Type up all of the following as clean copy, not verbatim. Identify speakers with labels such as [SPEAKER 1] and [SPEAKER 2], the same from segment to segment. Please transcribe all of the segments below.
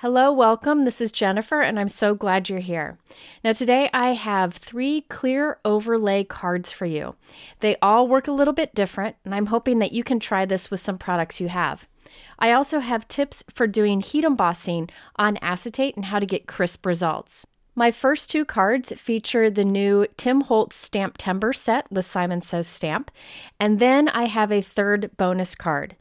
[SPEAKER 1] Hello, welcome. This is Jennifer, and I'm so glad you're here. Now, today I have 3 clear overlay cards for you. They all work a little bit different, and I'm hoping that you can try this with some products you have. I also have tips for doing heat embossing on acetate and how to get crisp results. My first 2 cards feature the new Tim Holtz STAMPtember set with Simon Says Stamp, and then I have a 3rd bonus card.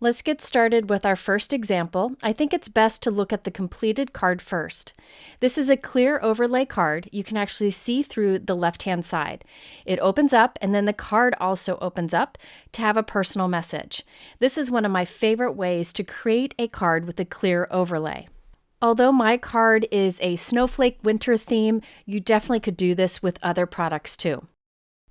[SPEAKER 1] Let's get started with our first example. I think it's best to look at the completed card first. This is a clear overlay card. You can actually see through the left-hand side. It opens up, and then the card also opens up to have a personal message. This is one of my favorite ways to create a card with a clear overlay. Although my card is a snowflake winter theme, you definitely could do this with other products too.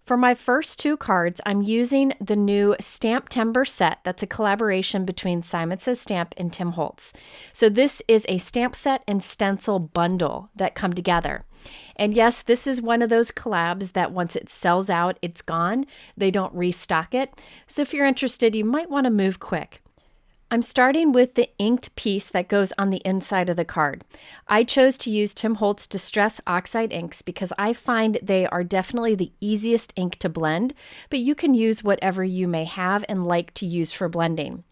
[SPEAKER 1] For my first 2 cards, I'm using the new STAMPtember set. That's a collaboration between Simon Says Stamp and Tim Holtz. So this is a stamp set and stencil bundle that come together. And yes, this is one of those collabs that once it sells out, it's gone. They don't restock it. So if you're interested, you might want to move quick. I'm starting with the inked piece that goes on the inside of the card. I chose to use Tim Holtz Distress Oxide inks because I find they are definitely the easiest ink to blend, but you can use whatever you may have and like to use for blending.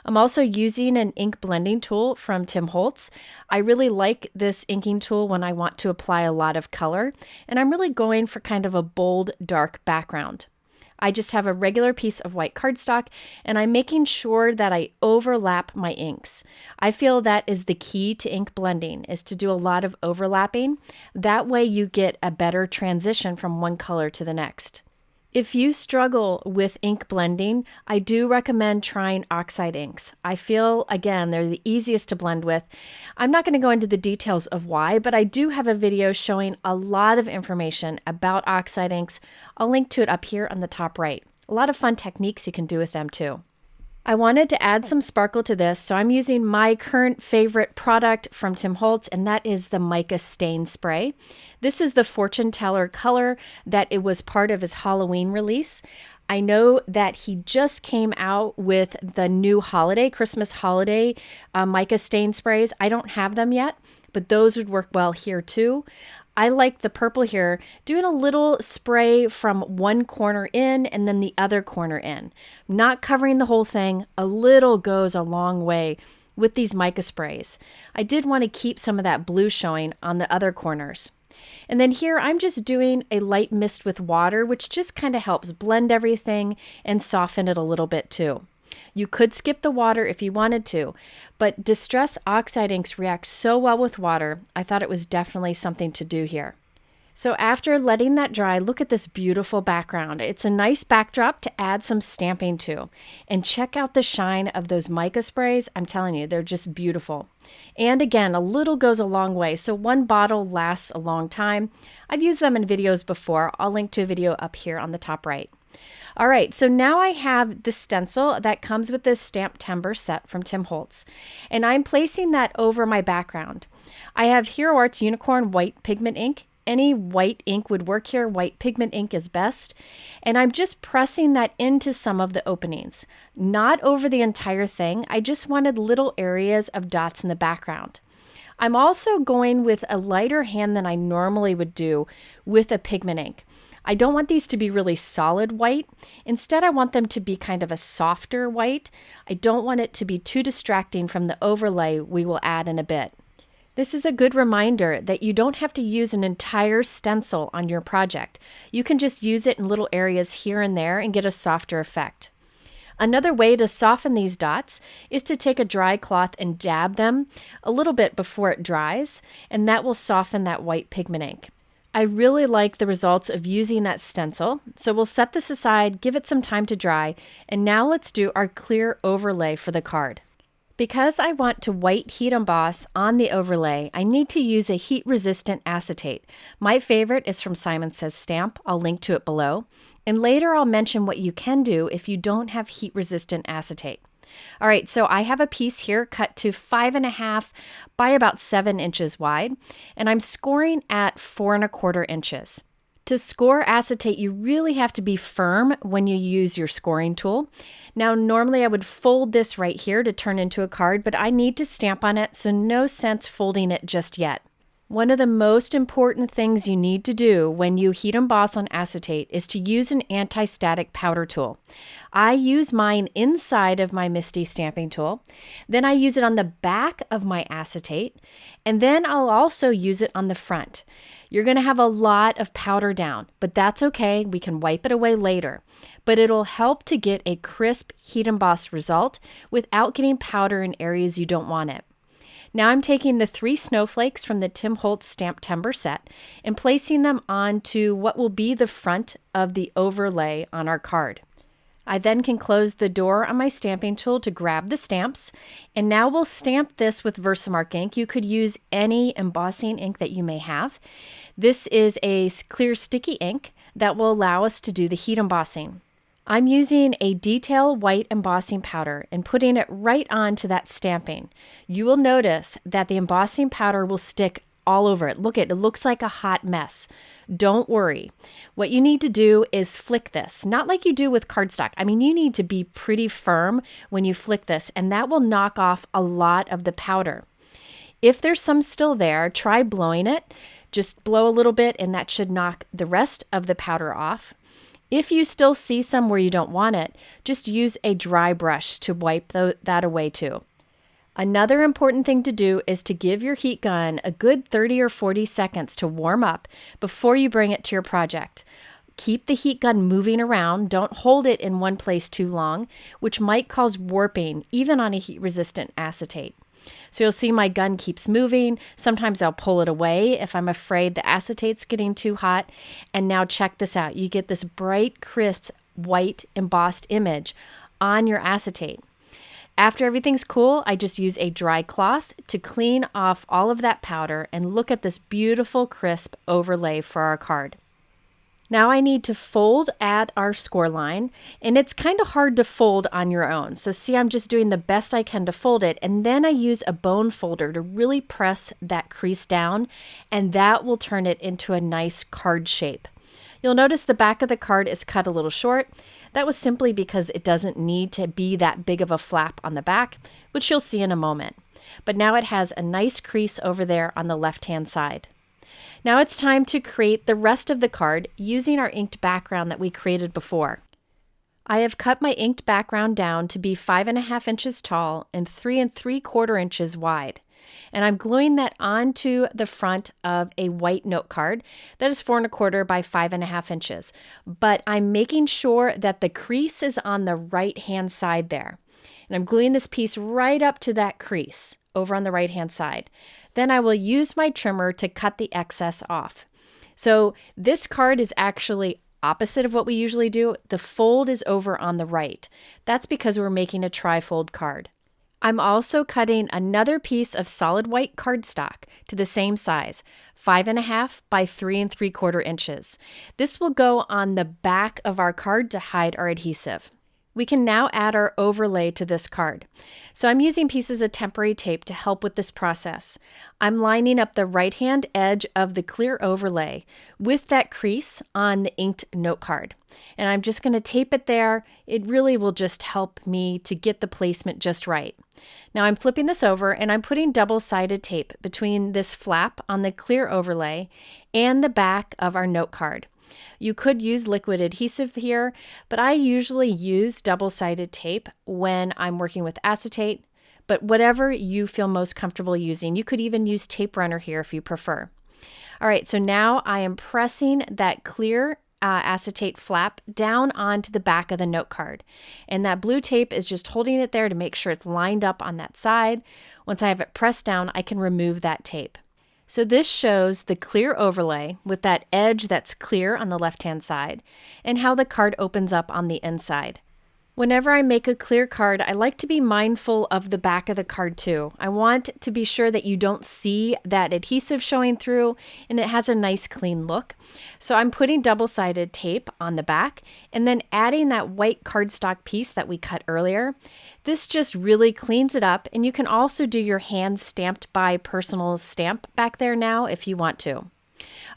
[SPEAKER 1] I'm also using an ink blending tool from Tim Holtz. I really like this inking tool when I want to apply a lot of color, and I'm really going for kind of a bold, dark background. I just have a regular piece of white cardstock, and I'm making sure that I overlap my inks. I feel that is the key to ink blending, is to do a lot of overlapping. That way you get a better transition from one color to the next. If you struggle with ink blending, I do recommend trying Oxide inks. I feel, again, they're the easiest to blend with. I'm not going to go into the details of why, but I do have a video showing a lot of information about Oxide inks. I'll link to it up here on the top right. A lot of fun techniques you can do with them too. I wanted to add some sparkle to this, so I'm using my current favorite product from Tim Holtz, and that is the Mica Stain Spray. This is the fortune teller color that it was part of his Halloween release. I know that he just came out with the new Christmas holiday Mica Stain Sprays. I don't have them yet, but those would work well here too. I like the purple here, doing a little spray from one corner in and then the other corner in. Not covering the whole thing, a little goes a long way with these mica sprays. I did want to keep some of that blue showing on the other corners. And then here I'm just doing a light mist with water, which just kind of helps blend everything and soften it a little bit too. You could skip the water if you wanted to, but Distress Oxide inks react so well with water, I thought it was definitely something to do here. So after letting that dry, look at this beautiful background. It's a nice backdrop to add some stamping to. And check out the shine of those mica sprays. I'm telling you, they're just beautiful. And again, a little goes a long way, so one bottle lasts a long time. I've used them in videos before. I'll link to a video up here on the top right. All right, so now I have the stencil that comes with this STAMPtember set from Tim Holtz, and I'm placing that over my background. I have Hero Arts Unicorn White Pigment ink. Any white ink would work here. White pigment ink is best. And I'm just pressing that into some of the openings, not over the entire thing. I just wanted little areas of dots in the background. I'm also going with a lighter hand than I normally would do with a pigment ink. I don't want these to be really solid white. Instead, I want them to be kind of a softer white. I don't want it to be too distracting from the overlay we will add in a bit. This is a good reminder that you don't have to use an entire stencil on your project. You can just use it in little areas here and there and get a softer effect. Another way to soften these dots is to take a dry cloth and dab them a little bit before it dries, and that will soften that white pigment ink. I really like the results of using that stencil, so we'll set this aside, give it some time to dry, and now let's do our clear overlay for the card. Because I want to white heat emboss on the overlay, I need to use a heat-resistant acetate. My favorite is from Simon Says Stamp. I'll link to it below. And later I'll mention what you can do if you don't have heat-resistant acetate. All right, so I have a piece here cut to 5.5 by about 7 inches wide, and I'm scoring at 4 1/4 inches. To score acetate, you really have to be firm when you use your scoring tool. Now, normally I would fold this right here to turn into a card, but I need to stamp on it, so no sense folding it just yet. One of the most important things you need to do when you heat emboss on acetate is to use an anti-static powder tool. I use mine inside of my MISTI stamping tool, then I use it on the back of my acetate, and then I'll also use it on the front. You're going to have a lot of powder down, but that's okay. We can wipe it away later. But it'll help to get a crisp heat emboss result without getting powder in areas you don't want it. Now I'm taking the 3 snowflakes from the Tim Holtz STAMPtember set and placing them onto what will be the front of the overlay on our card. I then can close the door on my stamping tool to grab the stamps, and now we'll stamp this with VersaMark ink. You could use any embossing ink that you may have. This is a clear sticky ink that will allow us to do the heat embossing. I'm using a detail white embossing powder and putting it right onto that stamping. You will notice that the embossing powder will stick all over it. Look, it looks like a hot mess. Don't worry. What you need to do is flick this, not like you do with cardstock. I mean, you need to be pretty firm when you flick this, and that will knock off a lot of the powder. If there's some still there, try blowing it. Just blow a little bit, and that should knock the rest of the powder off. If you still see some where you don't want it, just use a dry brush to wipe that away too. Another important thing to do is to give your heat gun a good 30 or 40 seconds to warm up before you bring it to your project. Keep the heat gun moving around. Don't hold it in one place too long, which might cause warping even on a heat-resistant acetate. So you'll see my gun keeps moving. Sometimes I'll pull it away if I'm afraid the acetate's getting too hot. And now check this out. You get this bright, crisp, white embossed image on your acetate. After everything's cool, I just use a dry cloth to clean off all of that powder and look at this beautiful, crisp overlay for our card. Now I need to fold at our score line, and it's kind of hard to fold on your own. So see, I'm just doing the best I can to fold it, and then I use a bone folder to really press that crease down, and that will turn it into a nice card shape. You'll notice the back of the card is cut a little short. That was simply because it doesn't need to be that big of a flap on the back, which you'll see in a moment. But now it has a nice crease over there on the left-hand side. Now it's time to create the rest of the card using our inked background that we created before. I have cut my inked background down to be 5.5 inches tall and 3 3/4 inches wide. And I'm gluing that onto the front of a white note card that is 4 1/4 by 5.5 inches. But I'm making sure that the crease is on the right-hand side there. And I'm gluing this piece right up to that crease over on the right-hand side. Then I will use my trimmer to cut the excess off. So this card is actually opposite of what we usually do. The fold is over on the right. That's because we're making a tri-fold card. I'm also cutting another piece of solid white cardstock to the same size, 5.5 by 3 3/4 inches. This will go on the back of our card to hide our adhesive. We can now add our overlay to this card. So I'm using pieces of temporary tape to help with this process. I'm lining up the right-hand edge of the clear overlay with that crease on the inked note card. And I'm just going to tape it there. It really will just help me to get the placement just right. Now I'm flipping this over and I'm putting double-sided tape between this flap on the clear overlay and the back of our note card. You could use liquid adhesive here, but I usually use double-sided tape when I'm working with acetate, but whatever you feel most comfortable using. You could even use tape runner here if you prefer. All right, so now I am pressing that clear acetate flap down onto the back of the note card. And that blue tape is just holding it there to make sure it's lined up on that side. Once I have it pressed down, I can remove that tape. So this shows the clear overlay with that edge that's clear on the left-hand side and how the card opens up on the inside. Whenever I make a clear card, I like to be mindful of the back of the card too. I want to be sure that you don't see that adhesive showing through and it has a nice clean look. So I'm putting double-sided tape on the back and then adding that white cardstock piece that we cut earlier. This just really cleans it up, and you can also do your hand stamped by personal stamp back there now if you want to.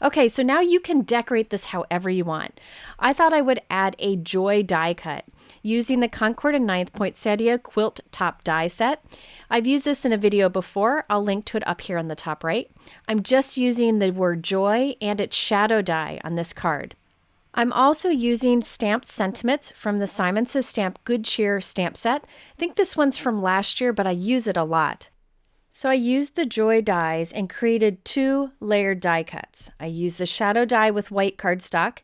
[SPEAKER 1] Okay, so now you can decorate this however you want. I thought I would add a joy die cut using the Concord and 9th Poinsettia Quilt Top Die Set. I've used this in a video before. I'll link to it up here on the top right. I'm just using the word joy and its shadow die on this card. I'm also using stamped sentiments from the Simon Says Stamp Good Cheer stamp set. I think this one's from last year, but I use it a lot. So I used the joy dies and created 2 layered die cuts. I used the shadow die with white cardstock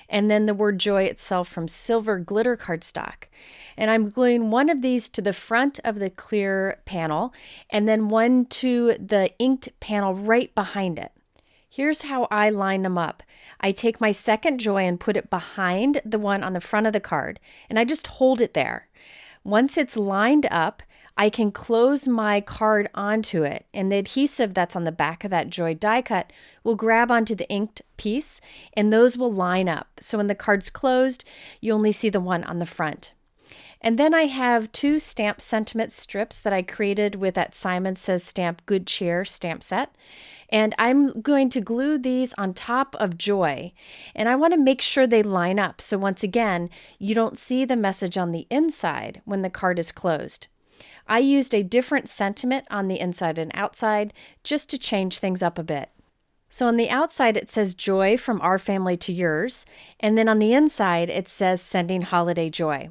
[SPEAKER 1] and then the word joy itself from silver glitter cardstock. And I'm gluing one of these to the front of the clear panel and then one to the inked panel right behind it. Here's how I line them up. I take my second joy and put it behind the one on the front of the card, and I just hold it there. Once it's lined up, I can close my card onto it, and the adhesive that's on the back of that joy die cut will grab onto the inked piece, and those will line up. So when the card's closed, you only see the one on the front. And then I have 2 stamp sentiment strips that I created with that Simon Says Stamp Good Cheer stamp set. And I'm going to glue these on top of joy. And I want to make sure they line up. So once again, you don't see the message on the inside when the card is closed. I used a different sentiment on the inside and outside just to change things up a bit. So on the outside, it says joy from our family to yours. And then on the inside, it says sending holiday joy.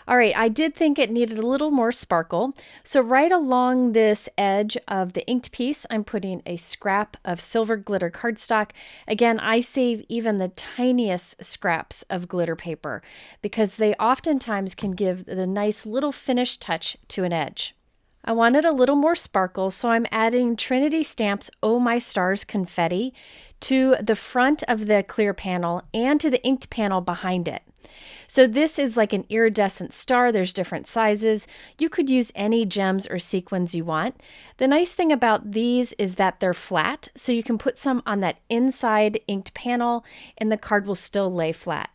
[SPEAKER 1] All right, I did think it needed a little more sparkle. So right along this edge of the inked piece, I'm putting a scrap of silver glitter cardstock. Again, I save even the tiniest scraps of glitter paper because they oftentimes can give the nice little finish touch to an edge. I wanted a little more sparkle, so I'm adding Trinity Stamps Oh My Stars Confetti to the front of the clear panel and to the inked panel behind it. So this is like an iridescent star. There's different sizes. You could use any gems or sequins you want. The nice thing about these is that they're flat, so you can put some on that inside inked panel and the card will still lay flat.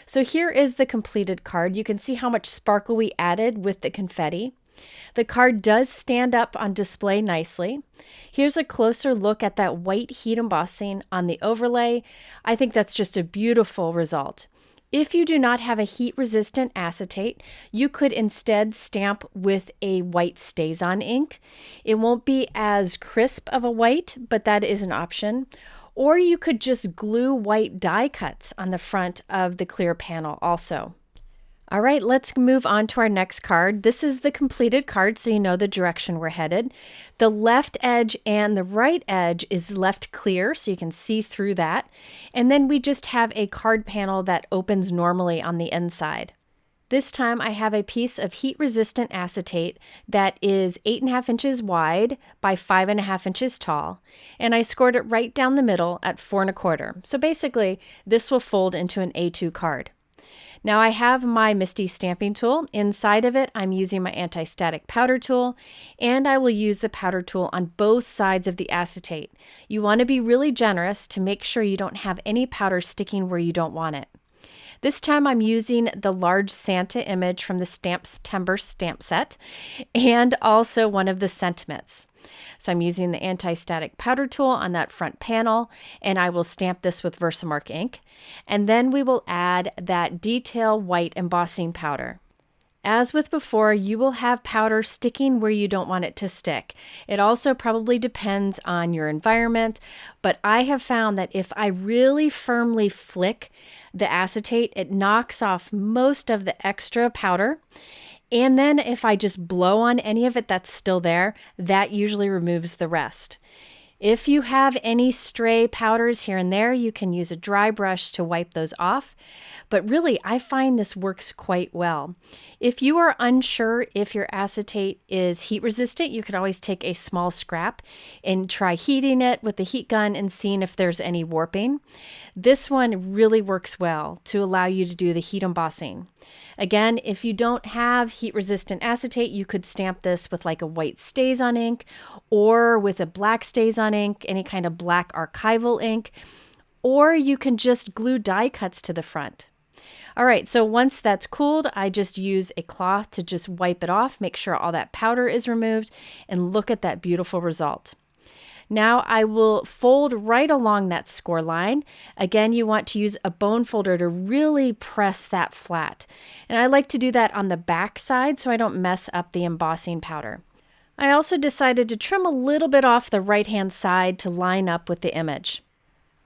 [SPEAKER 1] So here is the completed card. You can see how much sparkle we added with the confetti. The card does stand up on display nicely. Here's a closer look at that white heat embossing on the overlay. I think that's just a beautiful result. If you do not have a heat-resistant acetate, you could instead stamp with a white StazOn ink. It won't be as crisp of a white, but that is an option. Or you could just glue white die cuts on the front of the clear panel also. All right, let's move on to our next card. This is the completed card, so you know the direction we're headed. The left edge and the right edge is left clear, so you can see through that. And then we just have a card panel that opens normally on the inside. This time I have a piece of heat-resistant acetate that is 8.5 inches wide by 5.5 inches tall, and I scored it right down the middle at 4.25. So basically, this will fold into an A2 card. Now I have my MISTI stamping tool. Inside of it, I'm using my anti-static powder tool, and I will use the powder tool on both sides of the acetate. You want to be really generous to make sure you don't have any powder sticking where you don't want it. This time I'm using the large Santa image from the STAMPtember stamp set and also one of the sentiments. So I'm using the anti-static powder tool on that front panel, and I will stamp this with VersaMark ink. And then we will add that detail white embossing powder. As with before, you will have powder sticking where you don't want it to stick. It also probably depends on your environment, but I have found that if I really firmly flick the acetate, it knocks off most of the extra powder. And then if I just blow on any of it that's still there, that usually removes the rest. If you have any stray powders here and there, you can use a dry brush to wipe those off. But really, I find this works quite well. If you are unsure if your acetate is heat resistant, you could always take a small scrap and try heating it with the heat gun and seeing if there's any warping. This one really works well to allow you to do the heat embossing. Again, if you don't have heat resistant acetate, you could stamp this with like a white StazOn ink or with a black StazOn ink, any kind of black archival ink, or you can just glue die cuts to the front. All right, so once that's cooled, I just use a cloth to just wipe it off, make sure all that powder is removed, and look at that beautiful result. Now I will fold right along that score line. Again, you want to use a bone folder to really press that flat. And I like to do that on the back side so I don't mess up the embossing powder. I also decided to trim a little bit off the right-hand side to line up with the image.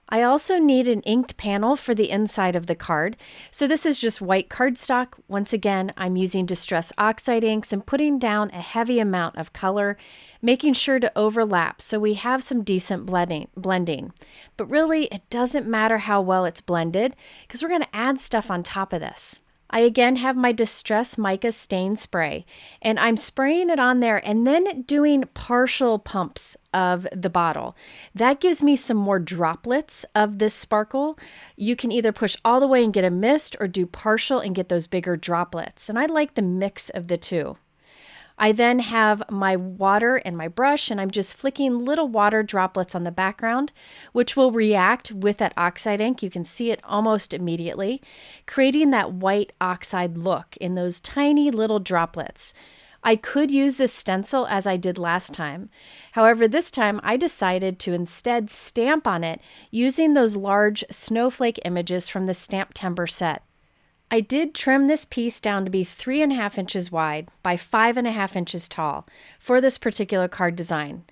[SPEAKER 1] I also need an inked panel for the inside of the card. So this is just white cardstock. Once again, I'm using Distress Oxide inks and putting down a heavy amount of color, making sure to overlap so we have some decent blending. But really, it doesn't matter how well it's blended because we're going to add stuff on top of this. I again have my Distress Mica stain spray, and I'm spraying it on there and then doing partial pumps of the bottle. That gives me some more droplets of this sparkle. You can either push all the way and get a mist or do partial and get those bigger droplets, and I like the mix of the two. I then have my water and my brush, and I'm just flicking little water droplets on the background, which will react with that oxide ink. You can see it almost immediately, creating that white oxide look in those tiny little droplets. I could use this stencil as I did last time. However, this time I decided to instead stamp on it using those large snowflake images from the STAMPtember set. I did trim this piece down to be 3.5 inches wide by 5.5 inches tall for this particular card design.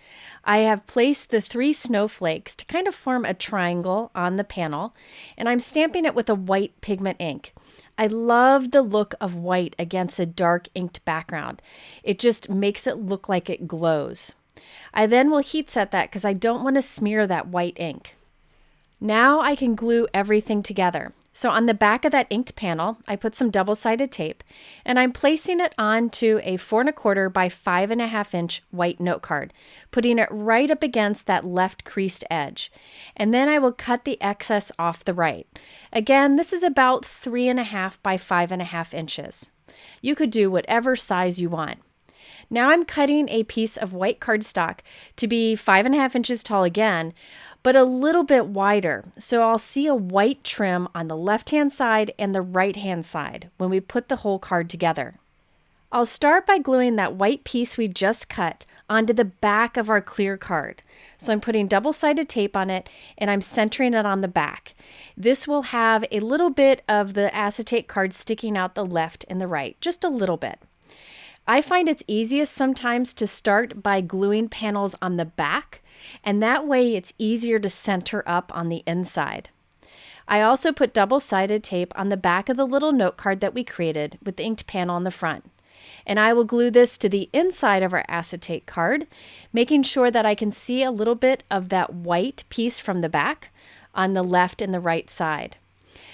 [SPEAKER 1] I have placed the 3 snowflakes to kind of form a triangle on the panel, and I'm stamping it with a white pigment ink. I love the look of white against a dark inked background. It just makes it look like it glows. I then will heat set that because I don't want to smear that white ink. Now I can glue everything together. So on the back of that inked panel, I put some double-sided tape, and I'm placing it onto a 4.25 by 5.5 inch white note card, putting it right up against that left creased edge. And then I will cut the excess off the right. Again, this is about 3.5 by 5.5 inches. You could do whatever size you want. Now I'm cutting a piece of white cardstock to be 5.5 inches tall again, but a little bit wider. So I'll see a white trim on the left-hand side and the right-hand side when we put the whole card together. I'll start by gluing that white piece we just cut onto the back of our clear card. So I'm putting double-sided tape on it and I'm centering it on the back. This will have a little bit of the acetate card sticking out the left and the right, just a little bit. I find it's easiest sometimes to start by gluing panels on the back, and that way it's easier to center up on the inside. I also put double-sided tape on the back of the little note card that we created with the inked panel on the front. And I will glue this to the inside of our acetate card, making sure that I can see a little bit of that white piece from the back on the left and the right side.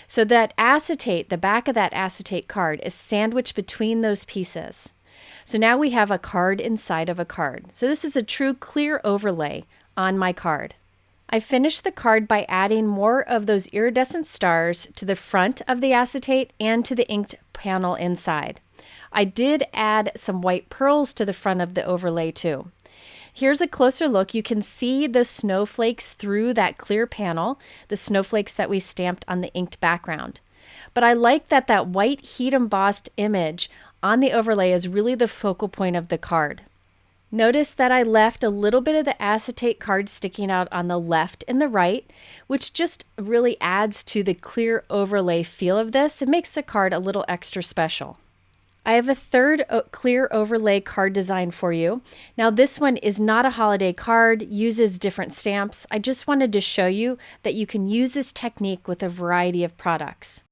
[SPEAKER 1] So that acetate, the back of that acetate card, is sandwiched between those pieces. So now we have a card inside of a card. So this is a true clear overlay on my card. I finished the card by adding more of those iridescent stars to the front of the acetate and to the inked panel inside. I did add some white pearls to the front of the overlay too. Here's a closer look. You can see the snowflakes through that clear panel, the snowflakes that we stamped on the inked background. But I like that that white heat embossed image on the overlay is really the focal point of the card. Notice that I left a little bit of the acetate card sticking out on the left and the right, which just really adds to the clear overlay feel of this. It makes the card a little extra special. I have a third clear overlay card design for you. Now this one is not a holiday card, uses different stamps. I just wanted to show you that you can use this technique with a variety of products.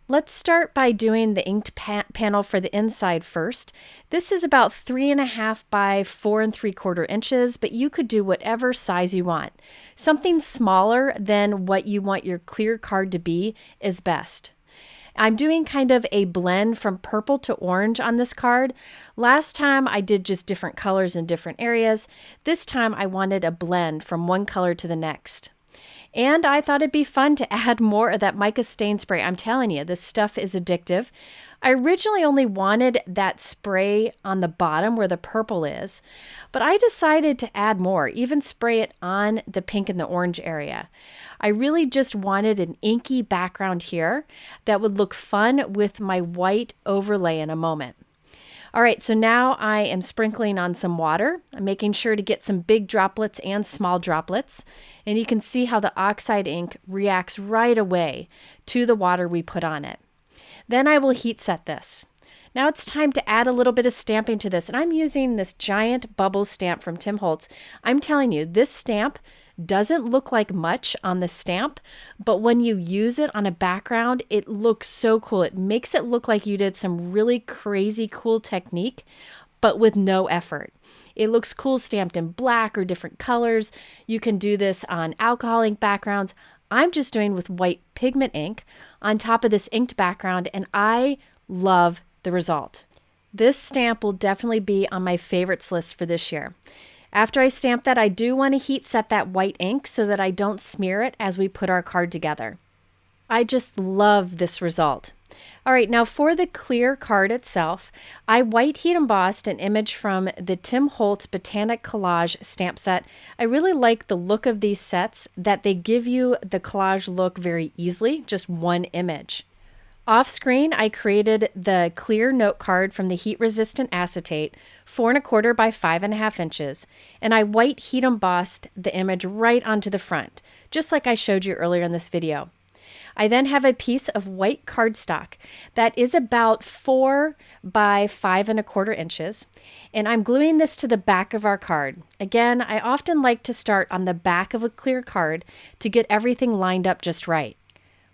[SPEAKER 1] Let's start by doing the inked panel for the inside first. This is about 3.5 by 4.75 inches, but you could do whatever size you want. Something smaller than what you want your clear card to be is best. I'm doing kind of a blend from purple to orange on this card. Last time I did just different colors in different areas. This time I wanted a blend from one color to the next. And I thought it'd be fun to add more of that mica stain spray. I'm telling you, this stuff is addictive. I originally only wanted that spray on the bottom where the purple is, but I decided to add more, even spray it on the pink and the orange area. I really just wanted an inky background here that would look fun with my white overlay in a moment. All right, so now I am sprinkling on some water. I'm making sure to get some big droplets and small droplets. And you can see how the Oxide ink reacts right away to the water we put on it. Then I will heat set this. Now it's time to add a little bit of stamping to this. And I'm using this giant bubble stamp from Tim Holtz. I'm telling you, this stamp doesn't look like much on the stamp, but when you use it on a background, it looks so cool. It makes it look like you did some really crazy cool technique, but with no effort. It looks cool stamped in black or different colors. You can do this on alcohol ink backgrounds. I'm just doing with white pigment ink on top of this inked background, and I love the result. This stamp will definitely be on my favorites list for this year. After I stamp that, I do want to heat set that white ink so that I don't smear it as we put our card together. I just love this result. All right, now for the clear card itself, I white heat embossed an image from the Tim Holtz Botanic Collage stamp set. I really like the look of these sets, that they give you the collage look very easily, just one image. Off screen, I created the clear note card from the heat-resistant acetate, 4 1/4 by 5.5 inches, and I white heat embossed the image right onto the front, just like I showed you earlier in this video. I then have a piece of white cardstock that is about 4 by 5 1/4 inches, and I'm gluing this to the back of our card. Again, I often like to start on the back of a clear card to get everything lined up just right.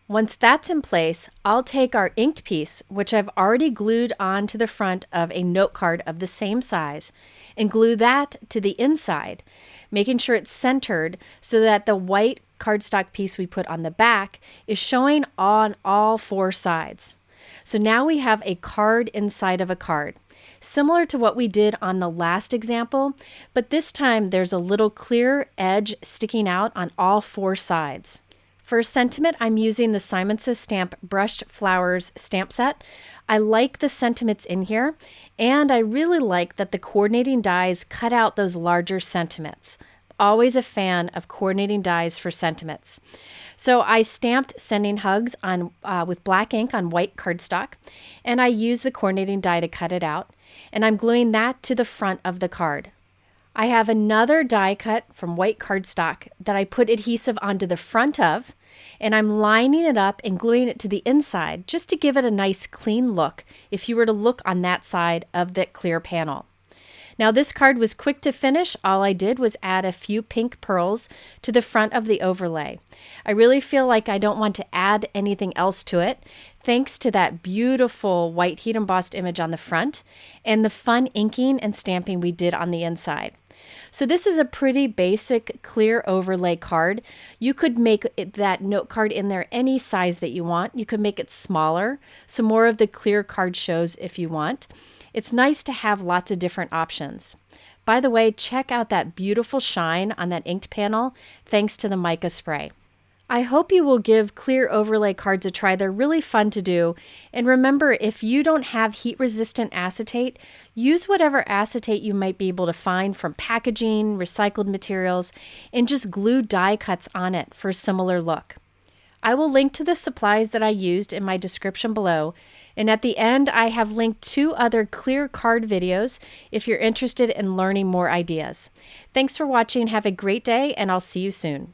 [SPEAKER 1] Once that's in place, I'll take our inked piece, which I've already glued onto the front of a note card of the same size, and glue that to the inside, making sure it's centered so that the white cardstock piece we put on the back is showing on all 4 sides. So now we have a card inside of a card, similar to what we did on the last example, but this time there's a little clear edge sticking out on all 4 sides. For sentiment, I'm using the Simon Says Stamp Brushed Flowers stamp set. I like the sentiments in here, and I really like that the coordinating dies cut out those larger sentiments. Always a fan of coordinating dies for sentiments. So I stamped Sending Hugs on with black ink on white cardstock, and I used the coordinating die to cut it out, and I'm gluing that to the front of the card. I have another die cut from white cardstock that I put adhesive onto the front of, and I'm lining it up and gluing it to the inside just to give it a nice clean look if you were to look on that side of the clear panel. Now this card was quick to finish. All I did was add a few pink pearls to the front of the overlay. I really feel like I don't want to add anything else to it, thanks to that beautiful white heat embossed image on the front and the fun inking and stamping we did on the inside. So this is a pretty basic clear overlay card. You could make that note card in there any size that you want. You could make it smaller, so more of the clear card shows if you want. It's nice to have lots of different options. By the way, check out that beautiful shine on that inked panel thanks to the mica spray. I hope you will give clear overlay cards a try. They're really fun to do. And remember, if you don't have heat-resistant acetate, use whatever acetate you might be able to find from packaging, recycled materials, and just glue die cuts on it for a similar look. I will link to the supplies that I used in my description below, and at the end I have linked 2 other clear card videos if you're interested in learning more ideas. Thanks for watching, have a great day, and I'll see you soon.